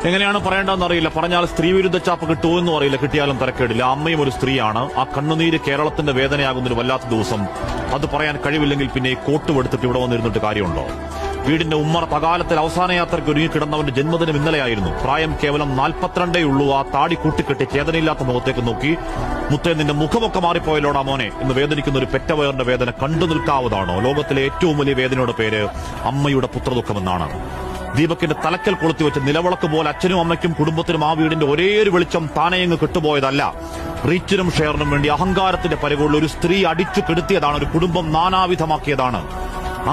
എങ്ങനെയാണ് പറയേണ്ടതെന്ന് അറിയില്ല. പറഞ്ഞാൽ സ്ത്രീവിരുദ്ധ ചാപ്പ് കിട്ടുമെന്നും അറിയില്ല. കിട്ടിയാലും തരക്കേടില്ല. അമ്മയും ഒരു സ്ത്രീയാണ്. ആ കണ്ണുനീര് കേരളത്തിന്റെ വേദനയാകുന്നൊരു വല്ലാത്ത ദിവസം. അത് പറയാൻ കഴിവില്ലെങ്കിൽ പിന്നെ ഈ കോട്ടുവെടുത്തിട്ട് ഇവിടെ വന്നിരുന്നിട്ട് കാര്യമുണ്ടോ? വീടിന്റെ ഉമ്മറ തകാലത്തിൽ അവസാന യാത്രയ്ക്ക് ഒരുങ്ങിക്കിടന്നവന്റെ ജന്മദിനം ഇന്നലെയായിരുന്നു. പ്രായം കേവലം 42 ഉള്ളൂ. ആ താടി കൂട്ടിക്കെട്ടി ചേതനയില്ലാത്ത മുഖത്തേക്ക് നോക്കി, മുത്തേ നിന്റെ മുഖമൊക്കെ മാറിപ്പോയല്ലോടാ മോനെ എന്ന് വേദനിക്കുന്ന ഒരു പെറ്റവയറിന്റെ വേദന കണ്ടു നിൽക്കാവുന്നതാണോ? ലോകത്തിലെ ഏറ്റവും വലിയ വേദനയുടെ പേര് അമ്മയുടെ പുത്രദുഃഖമെന്നാണ്. ദീപകിന്റെ തലക്കൽ കൊളുത്തിവെച്ച് നിലവിളക്ക് പോലെ അച്ഛനും അമ്മയ്ക്കും കുടുംബത്തിനും ആ വീടിന്റെ ഒരേ ഒരു വെളിച്ചം താനെയങ്ങ് കിട്ടുപോയതല്ല. റീച്ചിനും ഷെയറിനും വേണ്ടി അഹങ്കാരത്തിന്റെ പരികൊള്ള ഒരു സ്ത്രീ അടിച്ചു കെടുത്തിയതാണ്. ഒരു കുടുംബം നാനാവിധമാക്കിയതാണ്.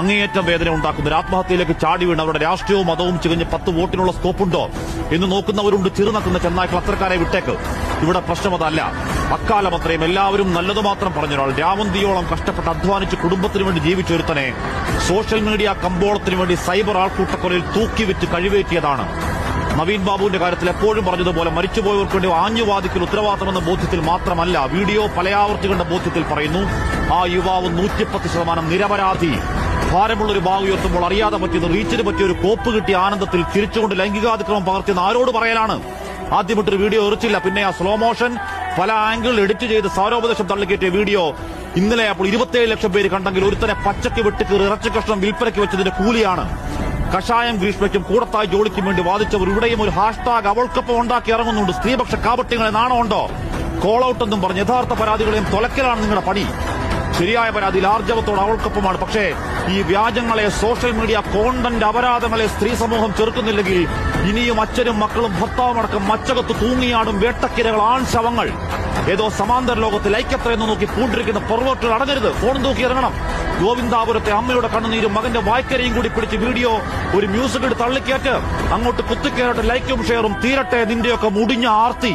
അങ്ങേയറ്റം വേദന ഉണ്ടാക്കുന്ന ഒരു ആത്മഹത്യയിലേക്ക് ചാടി വീണ് അവരുടെ രാഷ്ട്രീയവും മതവും ചികഞ്ഞ് 10 വോട്ടിനുള്ള സ്കോപ്പുണ്ടോ എന്ന് നോക്കുന്നവരുണ്ട്. ചെറുനക്കുന്ന ചെന്നായ്ക്കൾ അത്രക്കാരെ വിട്ടേക്ക്. ഇവിടെ പ്രശ്നം അതല്ല. അക്കാലം അത്രയും എല്ലാവരും നല്ലത് മാത്രം പറഞ്ഞൊരാൾ രാവന്തിയോളം കഷ്ടപ്പെട്ട് അധ്വാനിച്ച് കുടുംബത്തിന് വേണ്ടി ജീവിച്ചൊരുത്തനെ സോഷ്യൽ മീഡിയ കമ്പോളത്തിന് വേണ്ടി സൈബർ ആൾക്കൂട്ടക്കൊലയിൽ തൂക്കിവിറ്റ് കഴിവേറ്റിയതാണ്. നവീൻ ബാബുവിന്റെ കാര്യത്തിൽ എപ്പോഴും പറഞ്ഞതുപോലെ മരിച്ചുപോയവർക്ക് വേണ്ടി ആഞ്ഞുവാദിക്കൽ ഉത്തരവാദിത്തമെന്ന ബോധ്യത്തിൽ മാത്രമല്ല, വീഡിയോ പലയാവർത്തി കണ്ട ബോധ്യത്തിൽ പറയുന്നു. ആ യുവാവ് 110% നിരപരാധി. ഭാരമുള്ളൊരു ബാഗ് ഉയർത്തുമ്പോൾ അറിയാതെ പറ്റിയത് റീച്ചിന് പറ്റിയ ഒരു കോപ്പ് കിട്ടിയ ആനന്ദത്തിൽ ചിരിച്ചുകൊണ്ട് ലൈംഗികാതിക്രമം പകർത്തിയെന്ന് ആരോട് പറയലാണ്? ആദ്യമിട്ടൊരു വീഡിയോ എറിച്ചില്ല. പിന്നെ ആ സ്ലോ മോഷൻ പല ആംഗിളിൽ എഡിറ്റ് ചെയ്ത് സാരോപദേശം തള്ളിക്കയറ്റിയ വീഡിയോ ഇന്നലെ അപ്പോൾ 27 ലക്ഷം പേര് കണ്ടെങ്കിൽ ഒരുത്തനെ പച്ചയ്ക്ക് വെട്ടിക്കീറി ഇറച്ചി കഷ്ണം വിൽപ്പനയ്ക്ക് വെച്ചതിന്റെ കൂലിയാണ്. കഷായം ഗ്രീഷ്മയ്ക്കും കൂടത്തായി ജോലിക്കും വേണ്ടി വാദിച്ചവർ ഇവിടെയും ഒരു ഹാഷ്ടാഗ് അവൾക്കൊപ്പം ഉണ്ടാക്കി ഇറങ്ങുന്നുണ്ട്. സ്ത്രീപക്ഷ കാപട്യങ്ങളെ നാണമുണ്ടോ? കോൾ ഔട്ട് എന്നും പറഞ്ഞ് യഥാർത്ഥ പരാതികളെയും തൊലക്കലാണ് നിങ്ങളുടെ പണി. ശരിയായ പരാതിയിൽ ആർജവത്തോട് അവൾക്കൊപ്പമാണ്. പക്ഷേ ഈ വ്യാജങ്ങളെ, സോഷ്യൽ മീഡിയ കോണ്ടന്റ് അപരാധങ്ങളെ സ്ത്രീ സമൂഹം ചെറുക്കുന്നില്ലെങ്കിൽ ഇനിയും അച്ഛനും മക്കളും ഭർത്താവുമടക്കം മച്ചകത്ത് തൂങ്ങിയാടും വേട്ടക്കിരകൾ, ആൺ ശവങ്ങൾ. ഏതോ സമാന്തര ലോകത്തിൽ ഐക്യത്രയെന്ന് നോക്കി പൂണ്ടിരിക്കുന്ന പൊറവോട്ടുകൾ അടങ്ങരുത്. ഫോൺ തൂക്കി ഇറങ്ങണം. ഗോവിന്ദാപുരത്തെ അമ്മയുടെ കണ്ണുനീരും മകന്റെ വായ്ക്കരയും കൂടി പിടിച്ച് വീഡിയോ ഒരു മ്യൂസിക് എടുത്ത് തള്ളിക്കയറ്റ്. അങ്ങോട്ട് കുത്തിക്കയറട്ടെ, ലൈക്കും ഷെയറും തീരട്ടെ നിന്റെയൊക്കെ മുടിഞ്ഞ ആർത്തി.